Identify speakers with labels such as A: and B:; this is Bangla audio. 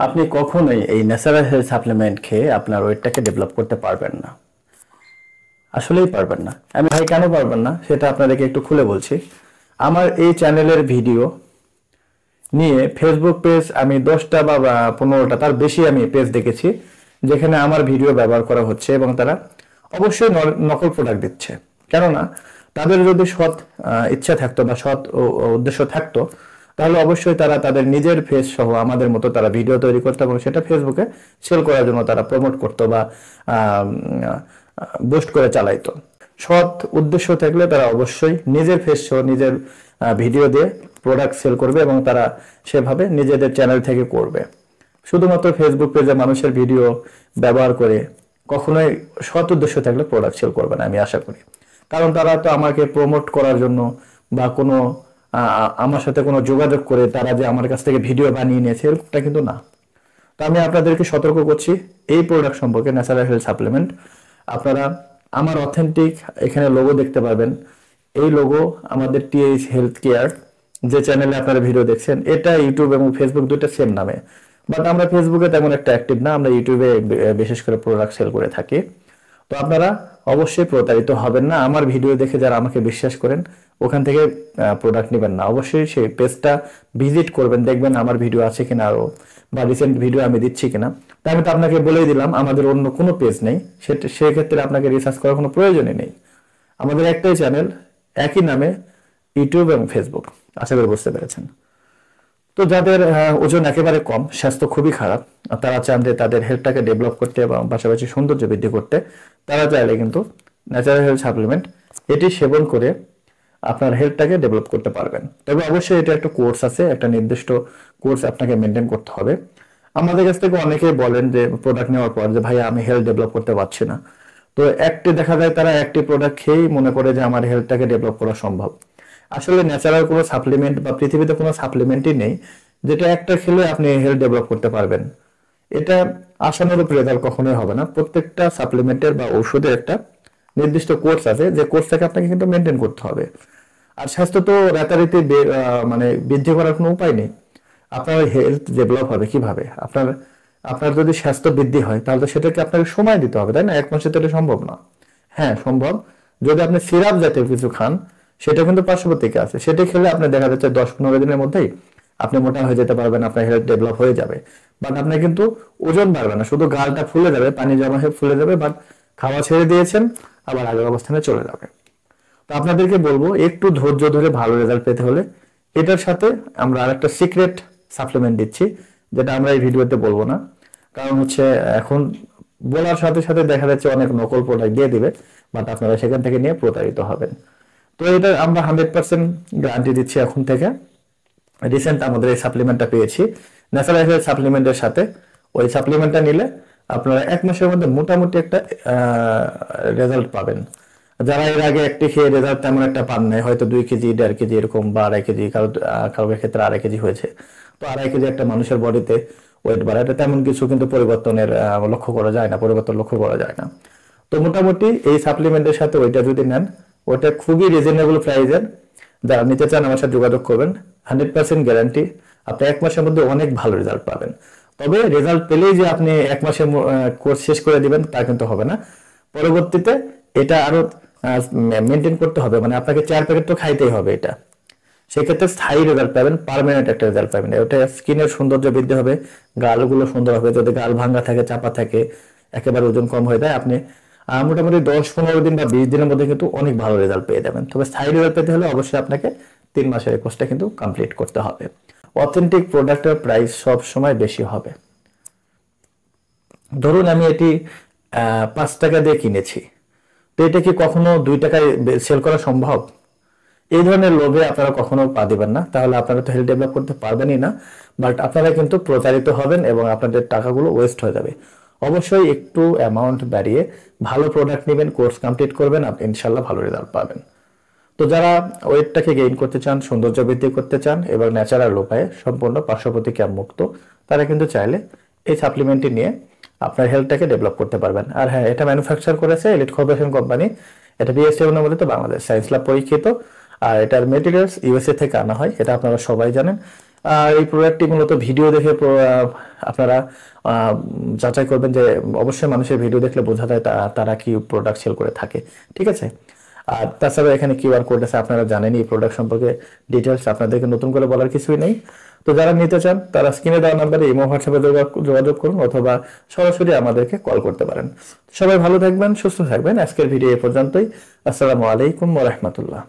A: আপনি কখনোই এই ন্যাচারাল হেলথ সাপ্লিমেন্ট খেয়ে আপনার ওয়েটটাকে ডেভেলপ করতে পারবেন না। আসলেই পারবেন না। আমি ভাই কেন পারবেন না সেটা আপনাদেরকে একটু খুলে বলছি। আমার এই চ্যানেলের ভিডিও নিয়ে ফেসবুক পেজ আমি 10টা বা 15টা তার বেশি আমি পেজ দেখেছি যেখানে আমার ভিডিও ব্যবহার করা হচ্ছে এবং তারা অবশ্যই নকল প্রোডাক্ট দিচ্ছে। কেননা তাদের যদি সৎ ইচ্ছা থাকতো বা সৎ উদ্দেশ্য থাকতো তাহলে অবশ্যই তারা তাদের নিজের ফেস সহ আমাদের মতো তারা ভিডিও তৈরি করতো এবং সেটা ফেসবুকে সেল করার জন্য তারা প্রমোট করতো বা বুস্ট করে চালাইতো। সৎ উদ্দেশ্য থাকলে তারা অবশ্যই নিজের ফেস সহ নিজের ভিডিও দিয়ে প্রোডাক্ট সেল করবে এবং তারা সেভাবে নিজেদের চ্যানেল থেকে করবে। শুধুমাত্র ফেসবুক পেজে মানুষের ভিডিও ব্যবহার করে কখনোই সৎ উদ্দেশ্য থাকলে প্রোডাক্ট সেল করবে না আমি আশা করি। কারণ তারা তো আমাকে প্রমোট করার জন্য বা কোনো আমার সাথে কোনো যোগাযোগ করে তারা যে আমার কাছ থেকে ভিডিও বানিয়ে নিয়েছে এরকমটা কিন্তু না। তো আমি আপনাদেরকে সতর্ক করছি এই প্রোডাক্ট সম্পর্কে, ন্যাচারাল হেলথ সাপ্লিমেন্ট। আপনারা আমার অথেন্টিক এখানে লোগো দেখতে পাবেন। এই লোগো আমাদের টিএইচ হেলথ কেয়ার যে চ্যানেলে আপনারা ভিডিও দেখছেন, এটা ইউটিউব এবং ফেসবুক দুইটা সেম নামে। বাট আমরা ফেসবুকে তেমন একটা অ্যাক্টিভ না, আমরা ইউটিউবে বিশেষ করে প্রোডাক্ট সেল করে থাকি। তো আপনারা অবশ্যই প্রতারিত হবেন না। আমার ভিডিও দেখে যারা আমাকে বিশ্বাস করেন ওখান থেকে প্রোডাক্ট নেবেন না, অবশ্যই সেই পেজটা ভিজিট করবেন, দেখবেন আমার ভিডিও আছে কিনা আরো বা রিসেন্ট ভিডিও আমি দিচ্ছি কিনা। তাই আমি তো আপনাকে বলেই দিলাম আমাদের অন্য কোনো পেজ নেই, সেক্ষেত্রে আপনাকে রিসার্চ করার কোনো প্রয়োজনই নেই। আমাদের একটাই চ্যানেল, একই নামে, ইউটিউব এবং ফেসবুক। আশা করি বুঝতে পেরেছেন। তো যাদের ওজন একেবারে কম, স্বাস্থ্য খুবই খারাপ, তারা চান যে তাদের হেলথটাকে ডেভেলপ করতে এবং পাশাপাশি সৌন্দর্য বৃদ্ধি করতে, তারা চাইলে কিন্তু ন্যাচারাল হেলথ সাপ্লিমেন্ট এটি সেবন করে আপনার হেলথটাকে ডেভেলপ করতে পারবেন। তবে অবশ্যই এটা একটা কোর্স আছে, একটা নির্দিষ্ট কোর্স আপনাকে মেনটেন করতে হবে। আমাদের কাছ থেকে অনেকেই বলেন যে প্রোডাক্ট নেওয়ার পর যে ভাই আমি হেলথ ডেভেলপ করতে পারছি না। তো দেখা যায় তারা একটি প্রোডাক্ট খেয়েই মনে করে যে আমার হেলথটাকে ডেভেলপ করা সম্ভব। আসলে ন্যাচারাল কোনো সাপ্লিমেন্ট বা পৃথিবীতে কোনো সাপ্লিমেন্টই নেই যেটা একটা খেলে আপনি হেলথ ডেভেলপ করতে পারবেন। এটা আশানুরূপ রেজাল্ট কখনোই হবে না। প্রত্যেকটা সাপ্লিমেন্টের বা ওষুধের একটা নির্দিষ্ট কোর্স আছে, যে কোর্সটাকে আপনাকে কিন্তু মেনটেন করতে হবে। আর স্বাস্থ্য তো রাতারাতি মানে বৃদ্ধি করার কোনো উপায় নেই। আপনার হেলথ ডেভেলপ হবে কিভাবে? আপনার আপনার যদি স্বাস্থ্য বৃদ্ধি হয় তাহলে তো সেটাকে আপনাকে সময় দিতে হবে, তাই না? এক মাসে তো এটা সম্ভব না। হ্যাঁ সম্ভব, যদি আপনি সিরাপ জাতীয় কিছু খান, সেটা কিন্তু পার্শ্বপ্রতিক্রিয়া আছে, সেটা খেলে আপনি দেখা যাচ্ছে 10-15 দিনের মধ্যেই আপনি মোটা হয়ে যেতে পারবেন, আপনার হেলথ ডেভেলপ হয়ে যাবে। বাট আপনার কিন্তু ওজন বাড়বে না, শুধু গালটা ফুলে যাবে, পানি জমা হয়ে ফুলে যাবে। বাট খাওয়া ছেড়ে দিয়েছেন, আবার আগের অবস্থানে চলে যাবে। তো আপনাদেরকে বলবো একটু ধৈর্য ধরে ভালো রেজাল্ট পেতে হলে এটার সাথে আমরা আরেকটা সিক্রেট সাপ্লিমেন্ট দিচ্ছি, যেটা আমরা এই ভিডিওতে বলবো না। কারণ হচ্ছে এখন বলার সাথে সাথে দেখা যাচ্ছে অনেক নকল প্রোডাক্ট দিয়ে দিবে, বাট আপনারা সেখান থেকে নিয়ে প্রতারিত হবেন। তো এটা আমরা 100% গ্যারান্টি দিচ্ছি এখন থেকে। রিসেন্ট আমাদের এই সাপ্লিমেন্টটা পেয়েছি ন্যাচারাল হেলথ সাপ্লিমেন্টের সাথে। ওই সাপ্লিমেন্টটা নিলে আপনারা 1 মাসের মধ্যে মোটামুটি একটা রেজাল্ট পাবেন। যারা এর আগে একটি খেয়ে রেজাল্ট তেমন একটা পান নাই, হয়তো 2 কেজি 1.5 কেজি এরকম বা 2.5 কেজি, কারোর ক্ষেত্রে 2.5 কেজি হয়েছে। তো 2.5 কেজি একটা মানুষের বডিতে ওয়েট বাড়ায়, এটা তেমন কিছু কিন্তু পরিবর্তনের লক্ষ্য করা যায় না, পরিবর্তন লক্ষ্য করা যায় না। তো মোটামুটি এই সাপ্লিমেন্টের সাথে ওইটা যদি নেন, ওটা খুবই রিজনেবল প্রাইসের। যারা নিতে চান আমার সাথে যোগাযোগ করবেন। 100% গ্যারান্টি, আপনি 1 মাসের মধ্যে অনেক ভালো রেজাল্ট পাবেন। তবে রেজাল্ট পেলেই যে আপনি 1 মাসের কোর্স শেষ করে দিবেন তা কিন্তু হবে না। পরবর্তীতে এটা আরো মেনটেন করতে হবে, মানে আপনাকে 4 প্যাকেট তো খাইতেই হবে। এটা সেক্ষেত্রে স্থায়ী রেজাল্ট পাবেন, পার্মানেন্ট একটা রেজাল্ট পাবেন। ওটা স্কিনের সৌন্দর্য বৃদ্ধি হবে, গালগুলো সুন্দর হবে। যদি গাল ভাঙ্গা থাকে, চাপা থাকে, একেবারে ওজন কম হয়ে যায়, আপনি মোটামুটি 10-15 দিন বা 20 দিনের মধ্যে কিন্তু অনেক ভালো রেজাল্ট পেয়ে যাবেন। তবে স্থায়ী রেজাল্ট পেতে হলে অবশ্যই আপনাকে 3 মাসের এই কোর্সটা কিন্তু কমপ্লিট করতে হবে। অথেন্টিক প্রোডাক্টের প্রাইস সব সময় বেশি হবে। ধরুন আমি এটি 5 টাকা দিয়ে কিনেছি, তো এটা কি কখনো 2 টাকায় সেল করা সম্ভব? এই ধরনের লোভে আপনারা কখনো পা দিবেন না, তাহলে আপনারা তো হেলথ ডেভেলপ করতে পারবেনই না। বাট আপনারা কিন্তু প্রতারিত হবেন এবং আপনাদের টাকাগুলো ওয়েস্ট হয়ে যাবে। অবশ্যই একটু অ্যামাউন্ট বাড়িয়ে ভালো প্রোডাক্ট নেবেন, কোর্স কমপ্লিট করবেন, আপনি ইনশাল্লাহ ভালো রেজাল্ট পাবেন। তো যারা ওয়েটটাকে গেইন করতে চান, সৌন্দর্য বৃদ্ধি করতে চান এবং ন্যাচারাল উপায়ে সম্পূর্ণ পার্শ্বপ্রতিক্রিয়া মুক্ত, তারা কিন্তু চাইলে এই সাপ্লিমেন্টটি নিয়ে আপনার হেলথটাকে ডেভেলপ করতে পারবেন। আর হ্যাঁ, এটা ম্যানুফ্যাকচার করেছে এলিট কর্পোরেশন কোম্পানি। এটা বিএসসি অনুমোদিত, বাংলাদেশ সায়েন্স ল্যাব পরীক্ষিত। আর এটার মেটেরিয়ালস ইউএসএ থেকে আনা হয়, এটা আপনারা সবাই জানেন। আর এই প্রোডাক্টটি মূলত ভিডিও দেখে আপনারা যাচাই করবেন, যে অবশ্যই মানুষের ভিডিও দেখলে বোঝা যায় তারা কি প্রোডাক্ট সেল করে থাকে, ঠিক আছে। আর তাছাড়া এখানে কিউআর কোড আছে, আপনারা জানেন এই প্রোডাক্ট সম্পর্কে ডিটেলস, আপনাদেরকে নতুন করে বলার কিছুই নেই। তো যারা নিতে চান তারা স্ক্রিনে দেওয়া নাম্বারে ইমো হোয়াটসঅ্যাপে যোগাযোগ করুন অথবা সরাসরি আমাদেরকে কল করতে পারেন। সবাই ভালো থাকবেন, সুস্থ থাকবেন। আজকের ভিডিও এ পর্যন্তই। আসসালামু আলাইকুম ওয়া রাহমাতুল্লাহ।